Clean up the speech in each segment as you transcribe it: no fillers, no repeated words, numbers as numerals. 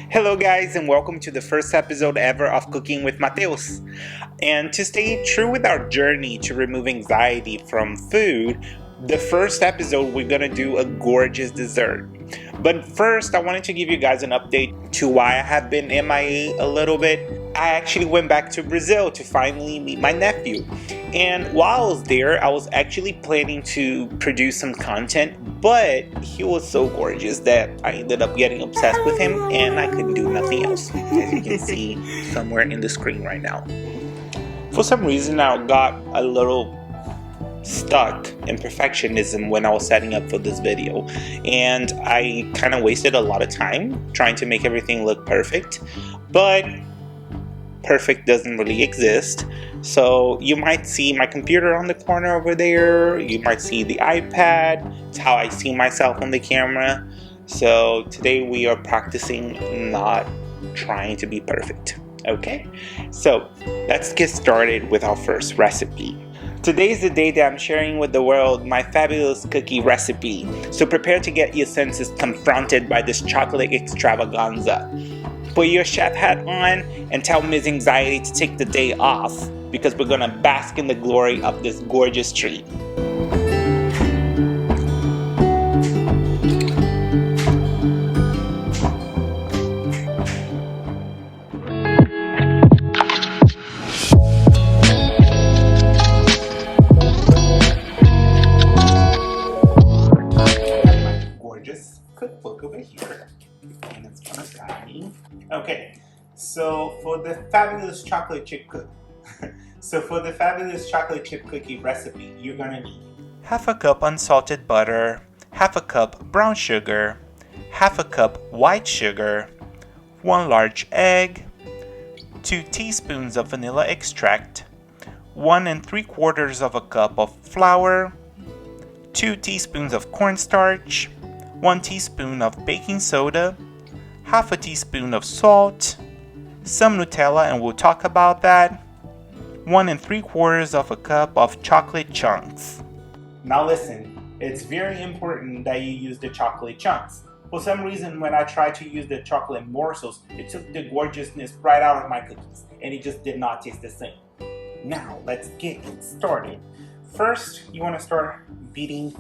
Hello guys and welcome to the first episode ever of Cooking with Mateus. And to stay true with our journey to remove anxiety from food, the first episode we're gonna do a gorgeous dessert. But first I wanted to give you guys an update to why I have been MIA a little bit. I actually went back to Brazil to finally meet my nephew. And while I was there, I was actually planning to produce some content, but he was so gorgeous that I ended up getting obsessed with him and I couldn't do nothing else, as you can see somewhere in the screen right now. For some reason, I got a little stuck in perfectionism when I was setting up for this video, and I kind of wasted a lot of time trying to make everything look perfect, but perfect doesn't really exist. So you might see my computer on the corner over there, you might see the iPad. It's how I see myself on the camera. So today we are practicing not trying to be perfect. Okay, so let's get started with our first recipe. Today is the day that I'm sharing with the world my fabulous cookie recipe. So prepare to get your senses confronted by this chocolate extravaganza. Put your chef hat on and tell Ms. Anxiety to take the day off because we're gonna bask in the glory of this gorgeous treat. Gorgeous cookbook over here, and it's gonna guide me. Okay, so for the fabulous chocolate chip cookie recipe, you're gonna need half a cup unsalted butter, half a cup brown sugar, half a cup white sugar, 1 large egg, 2 teaspoons of vanilla extract, 1 3/4 of a cup of flour, 2 teaspoons of cornstarch, 1 teaspoon of baking soda, half a teaspoon of salt, some Nutella, and we'll talk about that, 1 3/4 of a cup of chocolate chunks. Now listen, it's very important that you use the chocolate chunks. For some reason, when I tried to use the chocolate morsels, it took the gorgeousness right out of my cookies, and it just did not taste the same. Now, let's get it started. First, you want to start beating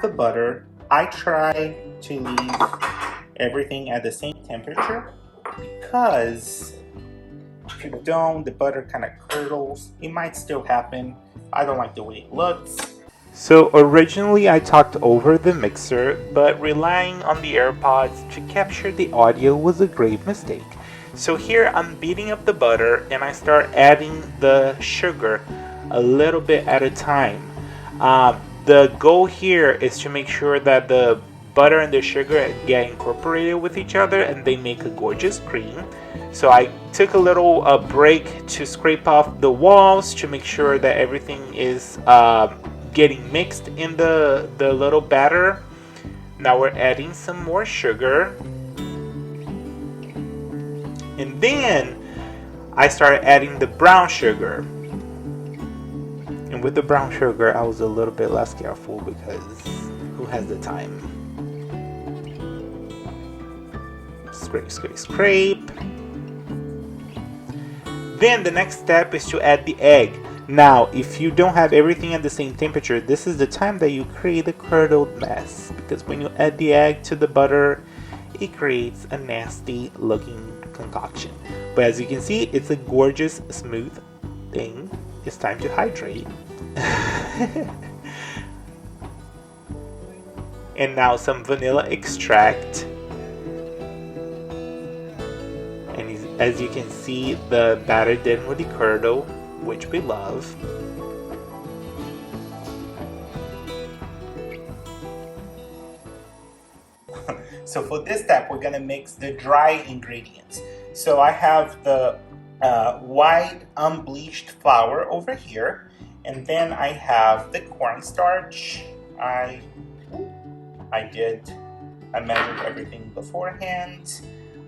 the butter. I try to leave everything at the same temperature because if you don't, the butter kind of curdles. It might still happen. I don't like the way it looks. So originally I talked over the mixer, but relying on the AirPods to capture the audio was a grave mistake. So here I'm beating up the butter and I start adding the sugar a little bit at a time. The goal here is to make sure that the butter and the sugar get incorporated with each other and they make a gorgeous cream. So I took a little break to scrape off the walls to make sure that everything is getting mixed in the little batter. Now we're adding some more sugar. And then I started adding the brown sugar. And with the brown sugar, I was a little bit less careful because who has the time? Scrape, scrape, scrape. Then the next step is to add the egg. Now, if you don't have everything at the same temperature, this is the time that you create a curdled mess. Because when you add the egg to the butter, it creates a nasty looking concoction. But as you can see, it's a gorgeous, smooth thing. It's time to hydrate. And now some vanilla extract. And as you can see, the batter didn't really curdle, which we love. So for this step, we're gonna mix the dry ingredients. So I have the white unbleached flour over here, and then I have the cornstarch. I measured everything beforehand.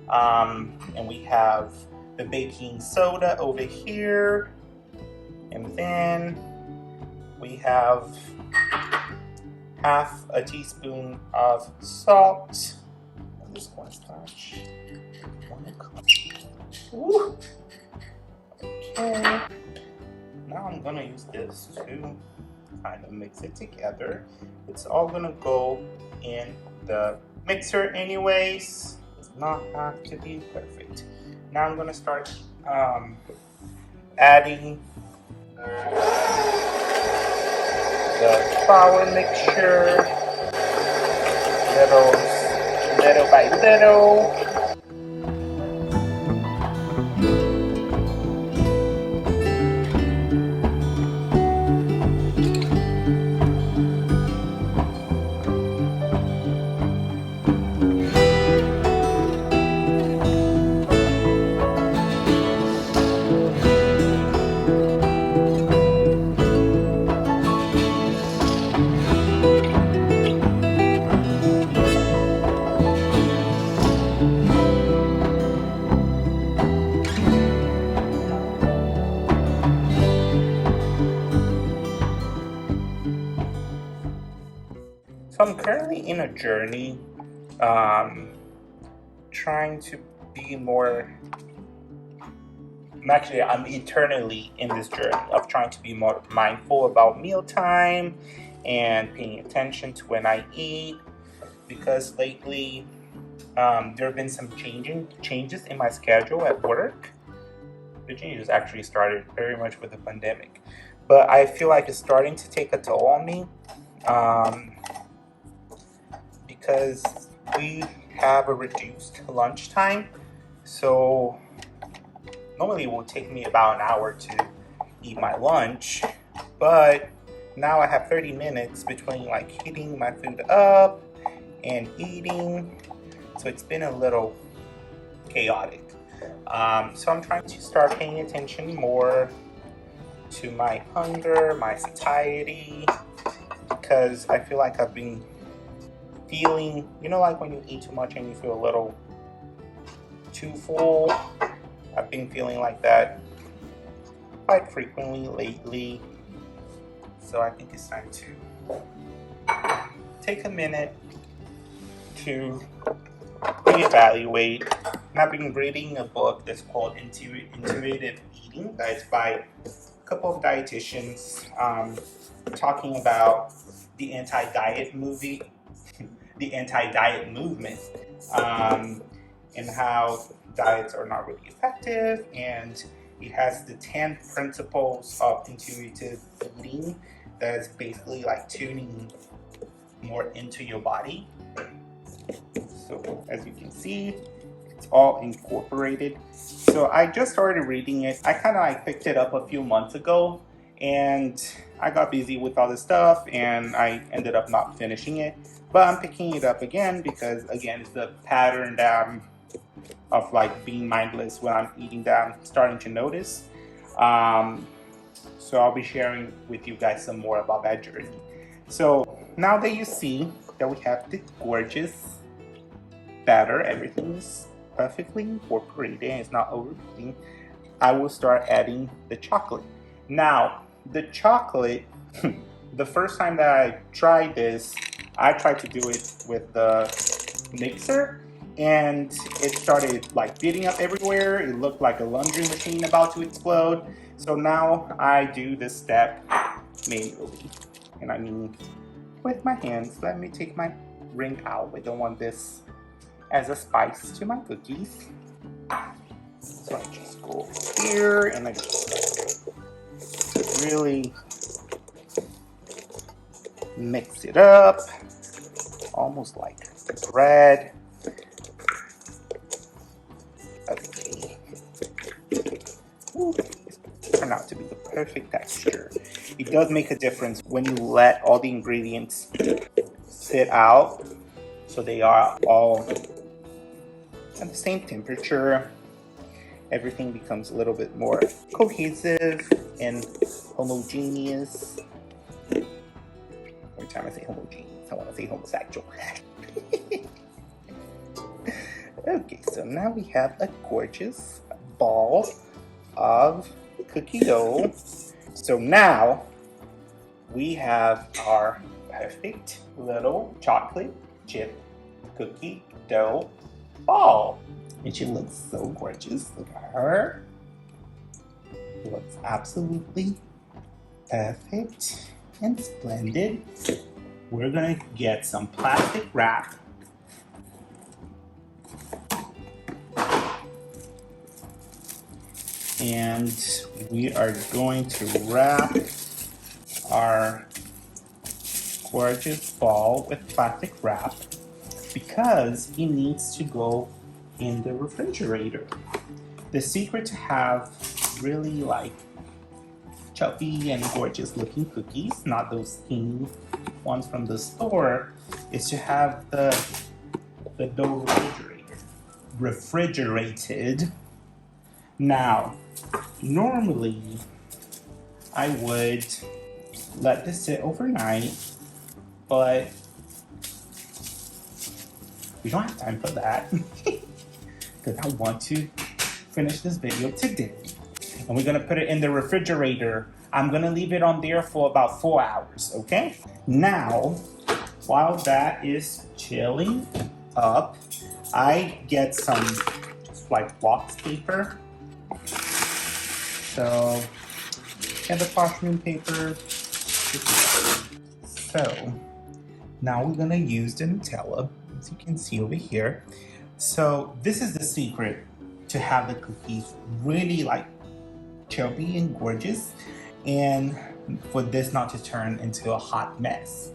And we have the baking soda over here, and then we have half a teaspoon of salt, this cornstarch. 1 cup. Woo. Okay. Now I'm gonna use this to kind of mix it together. It's all gonna go in the mixer anyways. Does not have to be perfect. Now I'm gonna start adding the flour mixture, little by little. So I'm currently in a journey, trying to be more, I'm eternally in this journey of trying to be more mindful about mealtime and paying attention to when I eat, because lately there have been some changes in my schedule at work. The changes actually started very much with the pandemic, but I feel like it's starting to take a toll on me. Because we have a reduced lunchtime, so normally it will take me about an hour to eat my lunch, but now I have 30 minutes between like heating my food up and eating, so it's been a little chaotic. So I'm trying to start paying attention more to my hunger, my satiety, because I feel like I've been feeling, like when you eat too much and you feel a little too full. I've been feeling like that quite frequently lately. So I think it's time to take a minute to reevaluate. And I've been reading a book that's called Intuitive Eating. That's by a couple of dietitians talking about the anti-diet movement, and how diets are not really effective. And it has the 10 principles of intuitive eating that's basically like tuning more into your body. So as you can see, it's all incorporated. So I just started reading it. I kind of picked it up a few months ago, and I got busy with all this stuff and I ended up not finishing it. But I'm picking it up again because, again, it's the pattern that of like being mindless when I'm eating that I'm starting to notice. So I'll be sharing with you guys some more about that journey. So now that you see that we have the gorgeous batter, everything's perfectly incorporated and it's not overbeating, I will start adding the chocolate. Now, the chocolate, the first time that I tried this, I tried to do it with the mixer and it started like beating up everywhere. It looked like a laundry machine about to explode. So now I do this step manually. And I mean, with my hands. Let me take my ring out. I don't want this as a spice to my cookies. So I just go over here and I just really mix it up, almost like bread. Okay. Ooh, turned out to be the perfect texture. It does make a difference when you let all the ingredients sit out so they are all at the same temperature. Everything becomes a little bit more cohesive and homogeneous. Every time I say homogeneous, I want to say homosexual. Okay, so now we have a gorgeous ball of cookie dough. So now we have our perfect little chocolate chip cookie dough ball. And she looks so gorgeous. Look at her. It looks absolutely perfect and splendid. We're gonna get some plastic wrap. And we are going to wrap our gorgeous ball with plastic wrap because it needs to go in the refrigerator. The secret to have really like chubby and gorgeous looking cookies, not those skinny ones from the store, is to have the dough refrigerated. Now, normally I would let this sit overnight, but we don't have time for that because I want to finish this video today. And we're gonna put it in the refrigerator. I'm gonna leave it on there for about 4 hours, okay? Now, while that is chilling up, I get some just like wax paper. So, get the parchment paper. So, now we're gonna use the Nutella, as you can see over here. So, this is the secret to have the cookies really like chubby and gorgeous, and for this not to turn into a hot mess.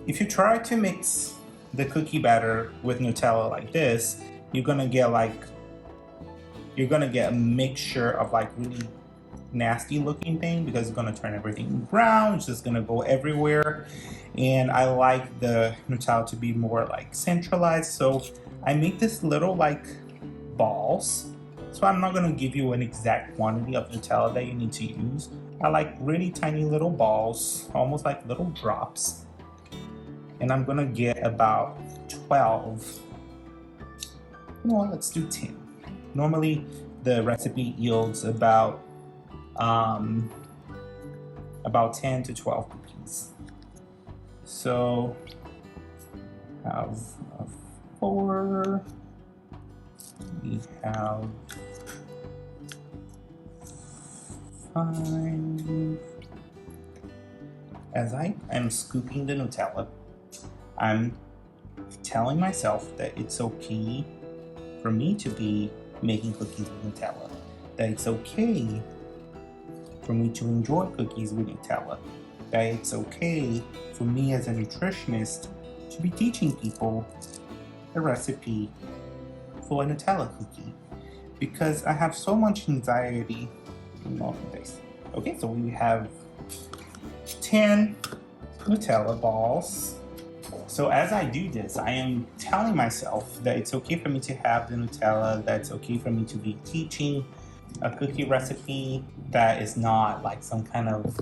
If you try to mix the cookie batter with Nutella like this, you're gonna get a mixture of like really nasty looking thing because it's gonna turn everything brown. It's just gonna go everywhere, and I like the Nutella to be more like centralized, so I make this little like balls. So I'm not gonna give you an exact quantity of Nutella that you need to use. I like really tiny little balls, almost like little drops. And I'm gonna get about 12. You know what, let's do 10. Normally the recipe yields about 10 to 12 cookies. So have 4. We have 5. As I am scooping the Nutella, I'm telling myself that it's okay for me to be making cookies with Nutella. That it's okay for me to enjoy cookies with Nutella. That it's okay for me as a nutritionist to be teaching people a recipe for a Nutella cookie, because I have so much anxiety on this. Okay, so we have 10 Nutella balls. So as I do this, I am telling myself that it's okay for me to have the Nutella, that it's okay for me to be teaching a cookie recipe that is not like some kind of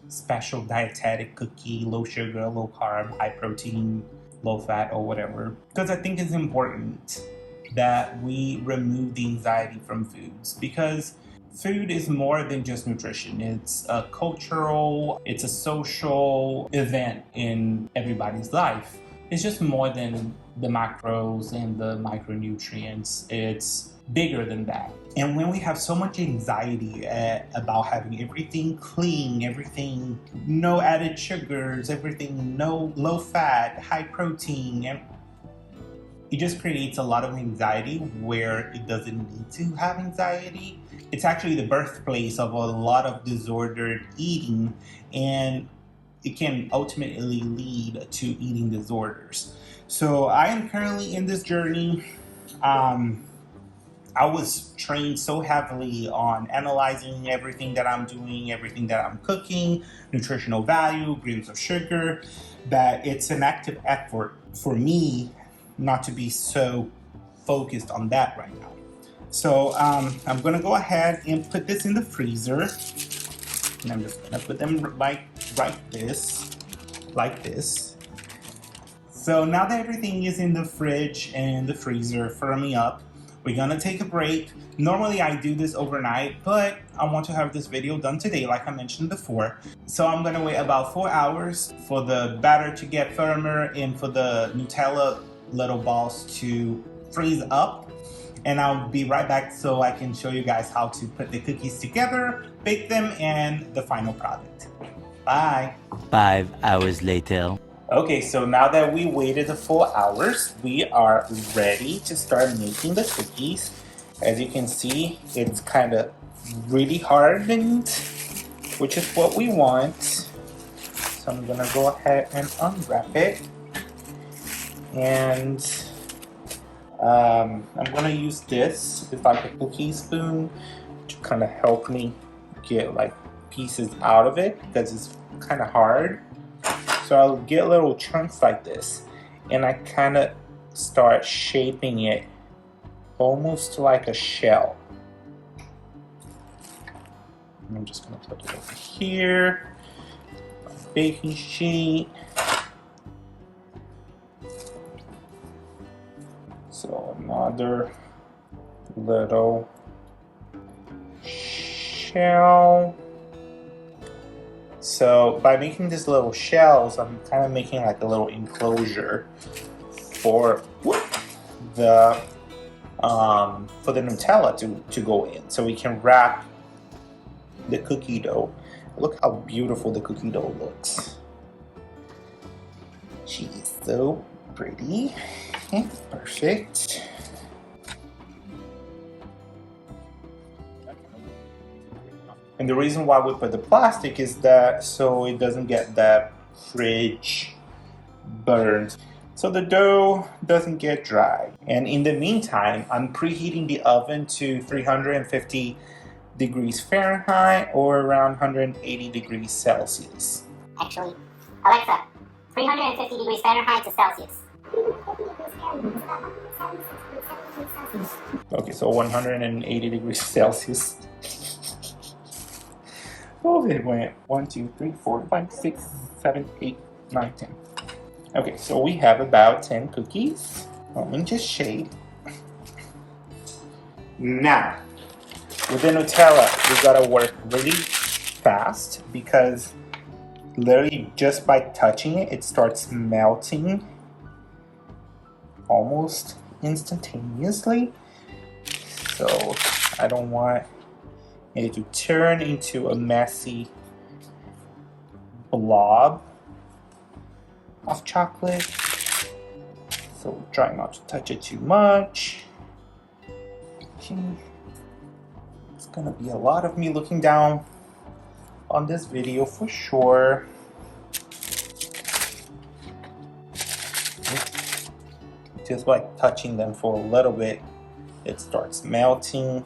special dietetic cookie, low sugar, low carb, high protein, low fat, or whatever. Because I think it's important that we remove the anxiety from foods, because food is more than just nutrition. It's a cultural, it's a social event in everybody's life. It's just more than the macros and the micronutrients. It's bigger than that. And when we have so much anxiety about having everything clean, everything no added sugars, everything no low fat, high protein, and it just creates a lot of anxiety where it doesn't need to have anxiety. It's actually the birthplace of a lot of disordered eating, and it can ultimately lead to eating disorders. So I am currently in this journey. I was trained so heavily on analyzing everything that I'm doing, everything that I'm cooking, nutritional value, grams of sugar, that it's an active effort for me not to be so focused on that right now. So I'm gonna go ahead and put this in the freezer. And I'm just gonna put them like this. So now that everything is in the fridge and the freezer firming up, we're gonna take a break. Normally I do this overnight, but I want to have this video done today, like I mentioned before. So I'm gonna wait about 4 hours for the batter to get firmer and for the Nutella little balls to freeze up, and I'll be right back so I can show you guys how to put the cookies together, bake them, and the final product. Bye. 5 hours later. Okay, so now that we waited the 4 hours, we are ready to start making the cookies. As you can see, it's kind of really hardened, which is what we want. So I'm gonna go ahead and unwrap it. And I'm gonna use this. It's like a cookie spoon to kind of help me get like pieces out of it because it's kind of hard. So I'll get little chunks like this, and I kind of start shaping it almost like a shell. And I'm just gonna put it over here, baking sheet. So another little shell. So by making these little shells, I'm kind of making like a little enclosure for the Nutella to go in, so we can wrap the cookie dough. Look how beautiful the cookie dough looks. She is so pretty. It's perfect. And the reason why we put the plastic is that so it doesn't get that fridge burnt, so the dough doesn't get dry. And in the meantime, I'm preheating the oven to 350 degrees Fahrenheit or around 180 degrees Celsius. Actually, Alexa, 350 degrees Fahrenheit to Celsius. Okay, so 180 degrees Celsius. Oh, it went 1, 2, 3, 4, 5, 6, 7, 8, 9, 10. Okay, so we have about 10 cookies. Let me just shade. Now, with the Nutella, we gotta work really fast because literally just by touching it, it starts melting almost instantaneously. So I don't want it to turn into a messy blob of chocolate. So try not to touch it too much. Okay. It's gonna be a lot of me looking down on this video for sure. Just by touching them for a little bit, it starts melting.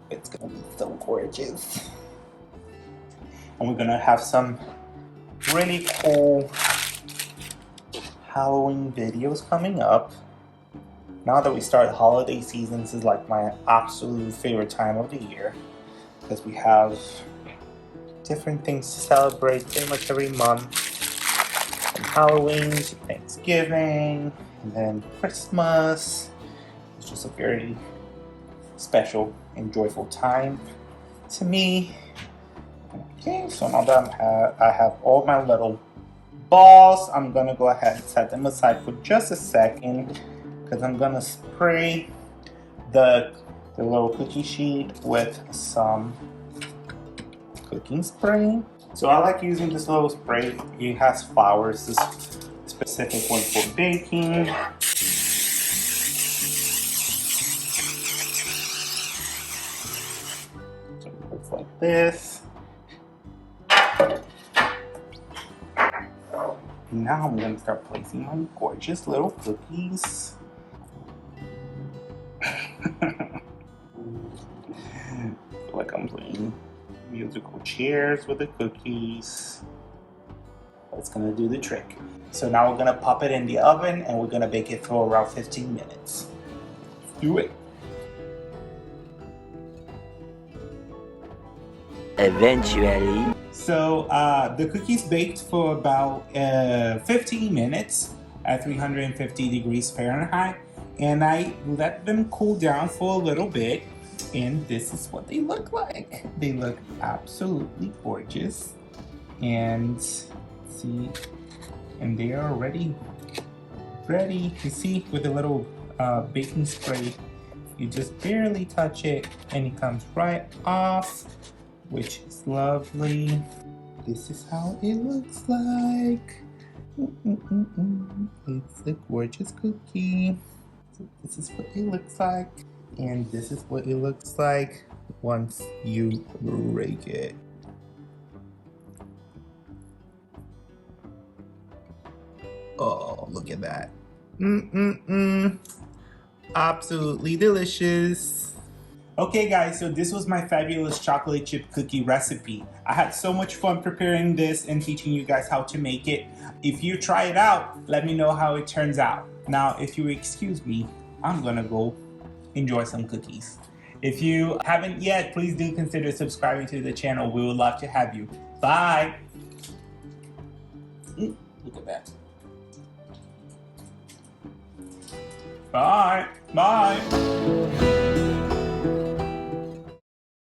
It's gonna be so gorgeous. And we're gonna have some really cool Halloween videos coming up. Now that we start holiday season, this is like my absolute favorite time of the year because we have different things to celebrate pretty much every month. From Halloween to Thanksgiving and then Christmas. It's just a very special and joyful time to me. Okay, so now that I have all my little balls, I'm gonna go ahead and set them aside for just a second because I'm gonna spray the little cookie sheet with some cooking spray. So I like using this little spray. It has flowers. This specific one for baking. So it looks like this. Now I'm gonna start placing my gorgeous little cookies. Like I'm playing musical chairs with the cookies. That's gonna do the trick. So now we're gonna pop it in the oven and we're gonna bake it for around 15 minutes. Let's do it. Eventually. So the cookies baked for about 15 minutes at 350 degrees Fahrenheit, and I let them cool down for a little bit, and this is what they look like. They look absolutely gorgeous, and see, and they are already ready. You see, with a little baking spray, you just barely touch it and it comes right off, which is lovely. This is how it looks like. It's a gorgeous cookie. So this is what it looks like, and this is what it looks like once you break it. Oh, look at that. Absolutely delicious. Okay guys, so this was my fabulous chocolate chip cookie recipe. I had so much fun preparing this and teaching you guys how to make it. If you try it out, let me know how it turns out. Now, if you excuse me, I'm gonna go enjoy some cookies. If you haven't yet, please do consider subscribing to the channel. We would love to have you. Bye. Look at that. Bye. Bye.